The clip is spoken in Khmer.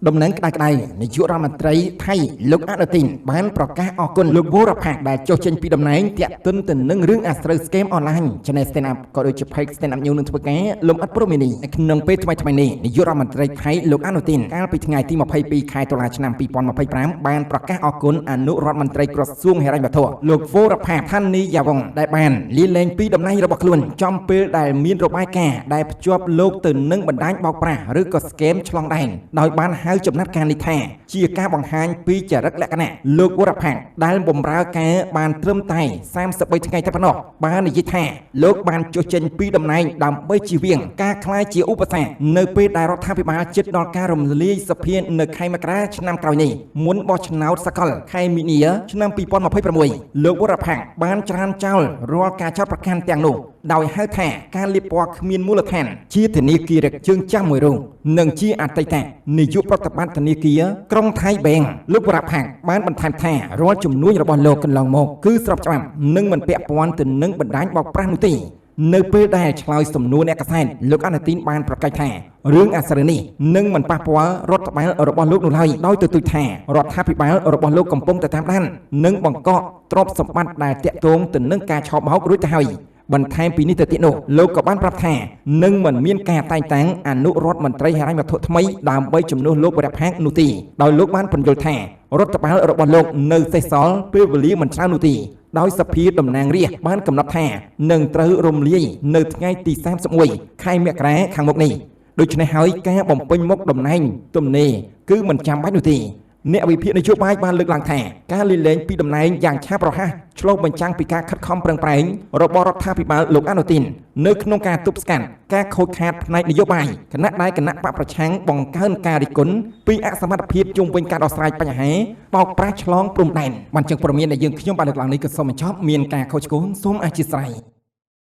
ដំណឹងក្តៅៗនាយករដ្ឋមន្ត្រីថៃលោកអនុទីនបានប្រកាសអគុណលោកវរផាកដែលចុះចេញពីតំណែងតាក់ទិនទៅនឹងរឿងអាស្រូវ scam អនឡាញ Channel Stand Up ក៏ដូចជា Page Stand Up News នឹងធ្វើការលំអិតព្រមនេះក្នុងពេលថ្មីៗនេះនាយករដ្ឋមន្ត្រីថៃលោកអនុទីនកាលពីថ្ងៃទី22ខែតុលាឆ្នាំ2025បានប្រកាសអគុណអនុរដ្ឋមន្ត្រីក្រសួងហិរញ្ញវត្ថុលោកវរផាកផានីយ៉ាវងដែលបានលាលែងពីតំណែងរបស់ខ្លួនចំពេលដែលមានរបាយការណ៍ដែលភ្ជាប់លោកទៅនឹងបណ្ដាញបោកប្រាស់ឬក៏ scam ឆ្លងដែនដោយបានហៅចំណាត់ការនេះថាជាការបង្ហាញពីចរិតលក្ខណៈលោកវរផាកដែលបម្រើការបានត្រឹមតែ33ថ្ងៃតែប៉ុណ្ណោះបាននិយាយថាលោកបានចុះចេញពីតំណែងដើម្បីជៀសវាងការក្លាយជាឧបសគ្គនៅពេលដែលរដ្ឋាភិបាលជិតដល់ការរំលាយសភានៅខែមករាឆ្នាំក្រោយនេះមុនបោះឆ្នោតសកលខែមីនាឆ្នាំ2026លោកវរផាកបានច្រានចោលរាល់ការចោទប្រកាន់ទាំងនោះដោយហៅថាការលាបពណ៌គ្មានមូលដ្ឋានជាធនាគារជើងចាស់មួយរោងនិងជាអតីតនាយកប្រតិបត្តិធនាគារក្រុងថៃបែងលោកវរផាកបានបន្ថែមថារាល់ជំនួយរបស់លោកកន្លងមកគឺស្របច្បាប់និងមិនពាក់ព័ន្ធទៅនឹងបណ្ដាញបោកប្រាស់នោះទេនៅពេលដែលឆ្លើយសំណួរអ្នកកាសែតលោកអនុទីនបានប្រកាសថារឿងអាស្រូវនេះនឹងមិនប៉ះពាល់រដ្ឋបាលរបស់លោកនោះឡើយដោយទទូចថារដ្ឋាភិបាលរបស់លោកកំពុងតែតាមដាននិងបង្កកទ្រព្យសម្បត្តិដែលតាក់ទងទៅនឹងការឆោបបោករួចទៅហើយបន្ថែមពីនេះទៅទៀតនោះលោកក៏បានប្រាប់ថានឹងមិនមានការតែងតាំងអនុរដ្ឋមន្ត្រីហិរញ្ញវត្ថុថ្មីដើម្បីជំនួសលោកវរផាកនោះទេដោយលោកបានពន្យល់ថារដ្ឋបាលរបស់លោកនៅសេសសល់ពេលវេលាមិនច្រើននោះទេដោយសភាតំណាងរាស្ត្របានកំណត់ថានឹងត្រូវរំលាយនៅថ្ងៃទី31ខែមករាខាងមុខនេះដូច្នេះហើយការបំពេញមុខតំណែងទំនេរគឺមិនចាំបាច់នោះទេអ្នកវិភាគនយោបាយបានលើកឡើងថាការលាលែងពីតំណែងយ៉ាងឆាប់រហ័សឆ្លុះបញ្ចាំងពីការខិតខំប្រឹងប្រែងរបស់រដ្ឋាភិបាលលោកអនុទីននៅក្នុងការទប់ស្កាត់ការខូចខាតផ្នែកនយោបាយគណៈដែលគណៈបកប្រឆាំងបង្កើនការរិះគន់ពីអសមត្ថភាពជុំវិញការដោះស្រាយបញ្ហាបោកប្រាស់ឆ្លងព្រំដែនបានចឹងព័ត៌មានដែលយើងខ្ញុំបានលើកឡើងនេះក៏សូមបញ្ចប់មានការខុសឆ្គងសូមអធិស្ឋាន